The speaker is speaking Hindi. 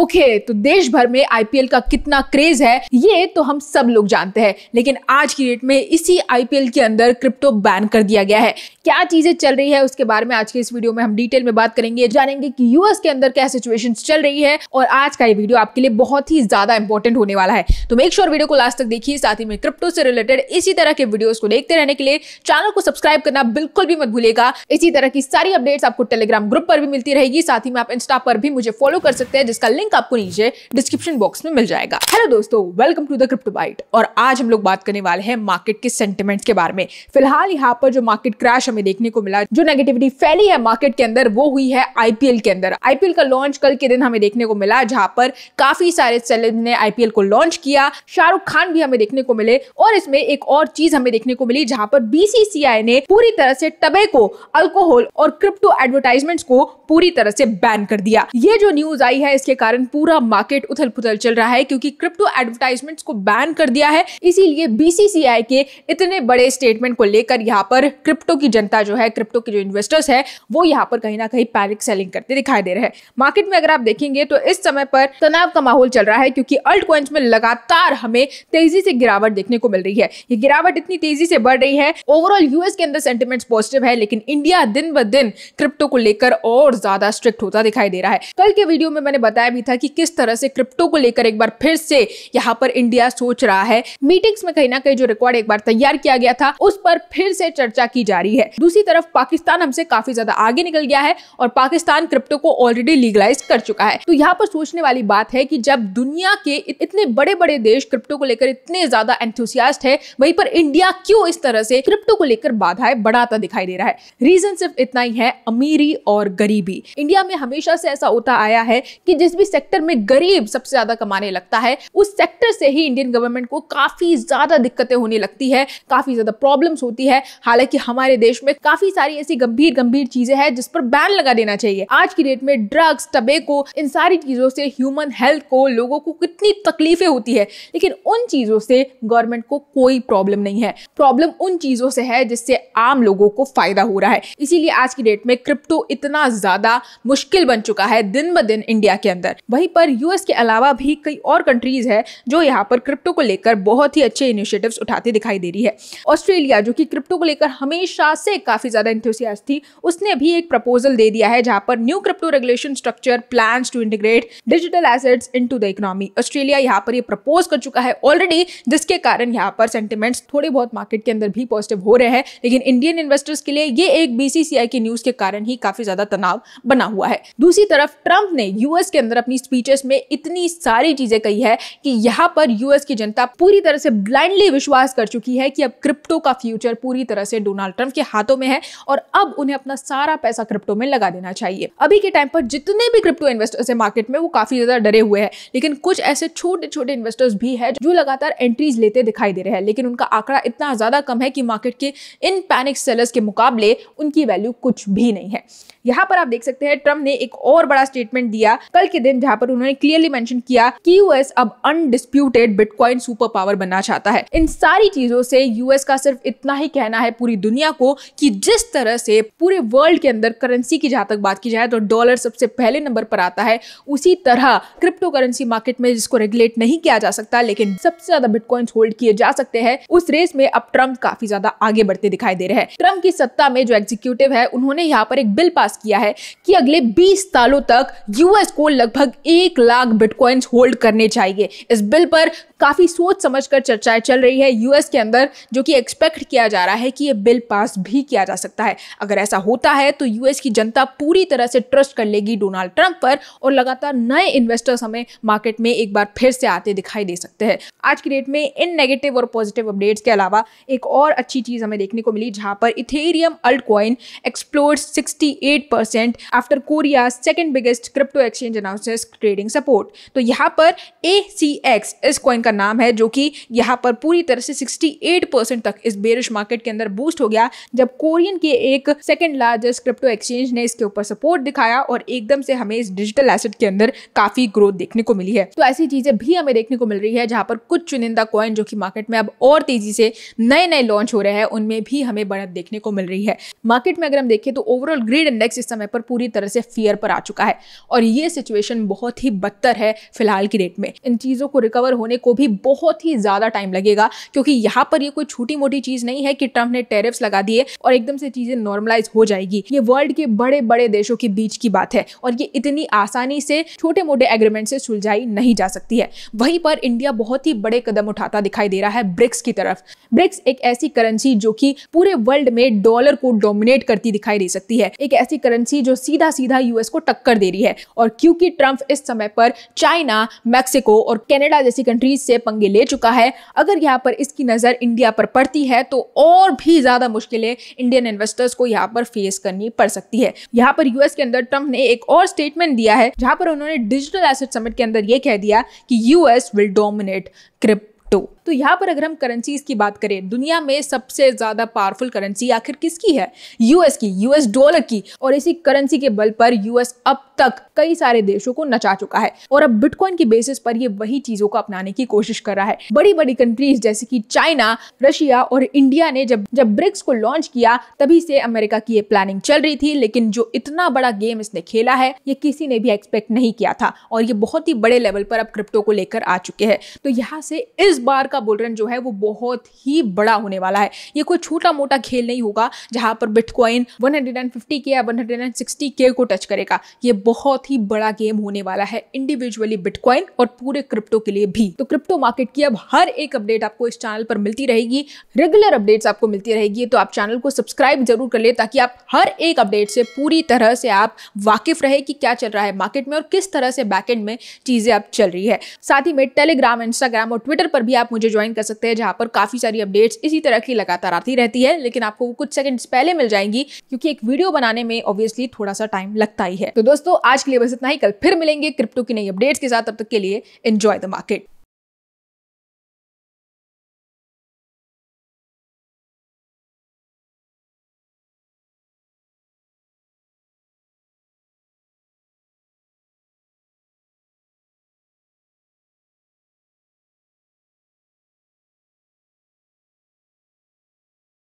ओके, तो देश भर में आईपीएल का कितना क्रेज है ये तो हम सब लोग जानते हैं, लेकिन आज की डेट में इसी आईपीएल के अंदर क्रिप्टो बैन कर दिया गया है। क्या चीजें चल रही है उसके बारे में आज के इस वीडियो में हम डिटेल में बात करेंगे, जानेंगे कि यूएस के अंदर क्या सिचुएशंस चल रही है और आज का ये वीडियो आपके लिए बहुत ही ज्यादा इंपॉर्टेंट होने वाला है। तो मेक श्योर वीडियो को लास्ट तक देखिए। साथ ही में क्रिप्टो से रिलेटेड इसी तरह के वीडियोस को देखते रहने के लिए चैनल को सब्सक्राइब करना बिल्कुल भी मत भूलिएगा। इसी तरह की सारी अपडेट्स आपको टेलीग्राम ग्रुप पर भी मिलती रहेगी। साथ ही में आप इंस्टा पर भी मुझे फॉलो कर सकते हैं, जिसका लिंक आपको नीचे डिस्क्रिप्शन बॉक्स में मिल जाएगा। हेलो दोस्तों, welcome to the crypto byte. और आज हम लोग बात करने वाले हैं मार्केट के सेंटिमेंट्स के बारे में। फिलहाल यहाँ पर जो मार्केट क्रैश हमें देखने को मिला, जो नेगेटिविटी फैली है मार्केट के अंदर, वो हुई है आईपीएल के अंदर। आईपीएल का लॉन्च कल के दिन हमें देखने को मिला, जहां पर काफी सारे सेलेब्स ने आईपीएल को लॉन्च किया। शाहरुख खान भी हमें देखने को मिले और इसमें एक और चीज हमें देखने को मिली, जहां पर बीसीसीआई ने पूरी तरह से टबैको, अल्कोहल और क्रिप्टो एडवर्टाइजमेंट्स को पूरी तरह से बैन कर दिया। ये जो न्यूज आई है इसके कारण पूरा मार्केट उथल पुथल चल रहा है, क्योंकि क्रिप्टो एडवर्टाइजमेंट्स को बैन कर दिया है। इसीलिए बीसीसीआई के इतने बड़े स्टेटमेंट को लेकर यहाँ पर क्रिप्टो की जनता जो है, क्रिप्टो के जो इन्वेस्टर्स है, वो यहाँ पर कहीं ना कहीं पैनिक सेलिंग करते दिखाई दे रहे हैं। मार्केट में अगर आप देखेंगे तो इस समय पर तनाव का माहौल चल रहा है, क्योंकि अल्ट कॉइन्स में लगातार हमें तेजी से गिरावट देखने को मिल रही है। ये गिरावट इतनी तेजी से बढ़ रही है, ओवरऑल यूएस के अंदर सेंटिमेंट्स पॉजिटिव है, लेकिन इंडिया दिन ब दिन क्रिप्टो को लेकर और ज्यादा स्ट्रिक्ट होता दिखाई दे रहा है। कल के वीडियो में मैंने बताया भी था कि किस तरह से क्रिप्टो को लेकर एक बार फिर से यहाँ पर इंडिया सोच रहा है। मीटिंग्स में कहीं ना कहीं जो रिकॉर्ड एक बार तैयार किया गया था, उस पर फिर से चर्चा की जा रही है। दूसरी तरफ पाकिस्तान हमसे काफी ज्यादा आगे निकल गया है और पाकिस्तान क्रिप्टो को ऑलरेडी लीगलाइज कर चुका है। तो यहाँ पर सोचने वाली बात है कि जब दुनिया के इतने बड़े बड़े देश क्रिप्टो को लेकर इतने ज्यादा एंथुसियास्ट है, वहीं पर इंडिया क्यों इस तरह से क्रिप्टो को लेकर बाधाएं बढ़ाता दिखाई दे रहा है। रीजन सिर्फ इतना ही है, अमीरी और गरीबी। इंडिया में हमेशा से ऐसा होता आया है कि जिस भी सेक्टर में गरीब सबसे ज्यादा कमाने लगता है, उस सेक्टर से ही इंडियन गवर्नमेंट को काफी ज्यादा दिक्कतें होने लगती है, काफी ज्यादा प्रॉब्लम्स होती है। हालांकि हमारे देश में काफी सारी ऐसी गंभीर गंभीर चीजें हैं जिस पर बैन लगा देना चाहिए। आज की डेट में ड्रग्स, टबैको, इन सारी चीजों से ह्यूमन हेल्थ को, लोगों को कितनी तकलीफें होती है, लेकिन उन चीजों से गवर्नमेंट को कोई प्रॉब्लम नहीं है। प्रॉब्लम उन चीजों से है जिससे आम लोगों को फायदा हो रहा है। इसीलिए आज की डेट में क्रिप्टो इतना ज्यादा मुश्किल बन चुका है दिन ब दिन इंडिया के अंदर। वहीं पर यूएस के अलावा भी कई और कंट्रीज है जो यहाँ पर क्रिप्टो को लेकर बहुत ही अच्छे इनिशिएटिव्स उठाते दिखाई दे रही है। ऑस्ट्रेलिया, जो कि क्रिप्टो को लेकर हमेशा से काफी ज्यादा एंथुसियास्ट थी, उसने भी एक प्रपोजल दे दिया है, जहां पर new crypto regulation structure plans to integrate digital assets into the economy. Australia यहाँ पर ये प्रपोज कर चुका है ऑलरेडी, जिसके कारण यहाँ पर सेंटिमेंट्स थोड़े बहुत मार्केट के अंदर भी पॉजिटिव हो रहे हैं। लेकिन इंडियन इन्वेस्टर्स के लिए ये एक बीसीसीआई की न्यूज के कारण ही काफी ज्यादा तनाव बना हुआ है। दूसरी तरफ ट्रंप ने यूएस के अंदर अपनी स्पीचेस में इतनी सारी चीजें कही है कि यहाँ पर यूएस की जनता पूरी तरह से ब्लाइंडली विश्वास कर चुकी है कि अब क्रिप्टो का फ्यूचर पूरी तरह से डोनाल्ड ट्रंप के हाथों में है और अब उन्हें अपना सारा पैसा क्रिप्टो में लगा देना चाहिए। अभी के टाइम पर जितने भी क्रिप्टो इन्वेस्टर्स है मार्केट में, वो काफी ज्यादा डरे हुए हैं, लेकिन कुछ ऐसे छोटे छोटे इन्वेस्टर्स भी है जो लगातार एंट्रीज लेते दिखाई दे रहे हैं, लेकिन उनका आंकड़ा इतना ज्यादा कम है कि मार्केट के इन पैनिक सेलर्स के मुकाबले उनकी वैल्यू कुछ भी नहीं है। यहाँ पर आप देख सकते हैं ट्रंप ने एक और बड़ा स्टेटमेंट दिया कल के दिन, जहां पर उन्होंने क्लियरली मेंशन किया कि यूएस अब अनडिस्प्यूटेड बिटकॉइन सुपर पावर बनना चाहता है। इन सारी चीजों से यूएस का सिर्फ इतना ही कहना है पूरी दुनिया को कि जिस तरह से पूरे वर्ल्ड के अंदर करेंसी की जहां तक बात की जाए तो डॉलर सबसे पहले नंबर पर आता है, उसी तरह क्रिप्टो करेंसी मार्केट में जिसको रेगुलेट नहीं किया जा सकता लेकिन सबसे ज्यादा बिटकॉइंस होल्ड किए जा सकते हैं, उस रेस में अब ट्रंप काफी ज्यादा आगे बढ़ते दिखाई दे रहे हैं। ट्रंप की सत्ता में जो एग्जीक्यूटिव है, उन्होंने यहाँ पर एक बिल पास किया है कि अगले 20 सालों तक यूएस को लगभग 1 लाख बिटकॉइंस होल्ड करने चाहिए। इस बिल पर काफी सोच समझकर चर्चाएं चल रही है यूएस के अंदर, जो कि एक्सपेक्ट किया जा रहा है कि यह बिल पास भी किया जा सकता है। अगर ऐसा होता है तो यूएस की जनता पूरी तरह से ट्रस्ट कर लेगी डोनाल्ड ट्रंप पर और लगातार नए इन्वेस्टर्स हमें मार्केट में एक बार फिर से आते दिखाई दे सकते हैं। आज की डेट में इन नेगेटिव और पॉजिटिव अपडेट्स के अलावा एक और अच्छी चीज हमें देखने को मिली, जहां पर Ethereum alt coin explores 68% after Korea second biggest crypto exchange announces trading support. तो यहाँ पर ACX इस कॉइन का का नाम है, जो कि यहाँ पर पूरी तरह से 68% तक इस बेरिश मार्केट के अंदर बूस्ट हो गया जब कोरियन के एक सेकंड लार्जेस्ट क्रिप्टो एक्सचेंज ने इसके ऊपर सपोर्ट दिखाया और एकदम से हमें इस डिजिटल एसेट के अंदर काफी ग्रोथ देखने को मिली है। तो ऐसी चीजें भी हमें देखने को मिल रही है जहां पर कुछ चुनिंदा कॉइन जो कि मार्केट में अब और तेजी से नए नए लॉन्च हो रहे हैं, उनमें भी हमें बढ़त देखने को मिल रही है। मार्केट में अगर हम देखें तो ओवरऑल ग्रीड इंडेक्स इस समय पर पूरी तरह से फियर पर आ चुका है और ये सिचुएशन बहुत ही बदतर है फिलहाल की डेट में। इन चीजों को रिकवर होने को भी बहुत ही ज्यादा टाइम लगेगा, क्योंकि यहाँ पर ये कोई छोटी मोटी चीज नहीं है कि ट्रंप ने टैरिफ्स लगा दिए और एकदम से चीजें नॉर्मलाइज हो जाएगी। ये वर्ल्ड के बड़े बड़े देशों के बीच की बात है और ये इतनी आसानी से छोटे मोटे एग्रीमेंट से सुलझाई नहीं जा सकती है। वहीं पर इंडिया बहुत ही बड़े कदम उठाता दिखाई दे रहा है ब्रिक्स की तरफ। ब्रिक्स एक ऐसी करेंसी जो कि पूरे वर्ल्ड में डॉलर को डोमिनेट करती दिखाई दे सकती है, एक ऐसी करेंसी जो सीधा सीधा यूएस को टक्कर दे रही है। और क्योंकि ट्रंप इस समय पर चाइना, मैक्सिको और कनाडा जैसी कंट्रीज से पंगे ले चुका है, अगर यहाँ पर इसकी नजर इंडिया पर पड़ती है तो और भी ज्यादा मुश्किलें इंडियन इन्वेस्टर्स को यहाँ पर फेस करनी पड़ सकती है। यहाँ पर यूएस के अंदर ट्रंप ने एक और स्टेटमेंट दिया है जहां पर उन्होंने डिजिटल एसेट समिट के अंदर यह कह दिया कि यूएस विल डोमिनेट क्रिप्टो। तो यहाँ पर अगर हम करेंसीज की बात करें, दुनिया में सबसे ज्यादा पावरफुल करेंसी आखिर किसकी है? यूएस की, यूएस डॉलर की। और इसी करेंसी के बल पर यूएस अब तक कई सारे देशों को नचा चुका है और अब बिटकॉइन की बेसिस पर ये वही चीजों को अपनाने की कोशिश कर रहा है। बड़ी बड़ी कंट्रीज जैसे कि चाइना, रशिया और इंडिया ने जब ब्रिक्स को लॉन्च किया तभी से अमेरिका की ये प्लानिंग चल रही थी, लेकिन जो इतना बड़ा गेम इसने खेला है ये किसी ने भी एक्सपेक्ट नहीं किया था और ये बहुत ही बड़े लेवल पर अब क्रिप्टो को लेकर आ चुके हैं। तो यहाँ से इस बार का बुल रन जो है वो बहुत ही बड़ा होने वाला है। ये कोई छोटा मोटा खेल नहीं होगा जहां पर बिटकॉइन 150K या 160K को टच करेगा। ये बहुत ही बड़ा गेम होने वाला है इंडिविजुअली बिटकॉइन और पूरे क्रिप्टो के लिए भी। तो क्रिप्टो मार्केट की अब हर एक अपडेट आपको इस चैनल पर मिलती रहेगी, रेगुलर अपडेट्स आपको मिलती रहेगी। तो आप चैनल को सब्सक्राइब जरूर कर ले ताकि आप हर एक अपडेट से पूरी तरह से आप वाकिफ रहे कि क्या चल रहा है मार्केट में और किस तरह से बैकएंड में चीजें अब चल रही है। साथ ही में टेलीग्राम, इंस्टाग्राम और ट्विटर पर भी आप मुझे ज्वाइन कर सकते हैं जहां पर काफी सारी अपडेट्स इसी तरह की लगातार आती रहती है, लेकिन आपको वो कुछ सेकंड्स पहले मिल जाएंगी क्योंकि एक वीडियो बनाने में ऑब्वियसली थोड़ा सा टाइम लगता ही है। तो दोस्तों आज के लिए बस इतना ही, कल फिर मिलेंगे क्रिप्टो की नई अपडेट्स के साथ। तब तक के लिए एंजॉय द मार्केट।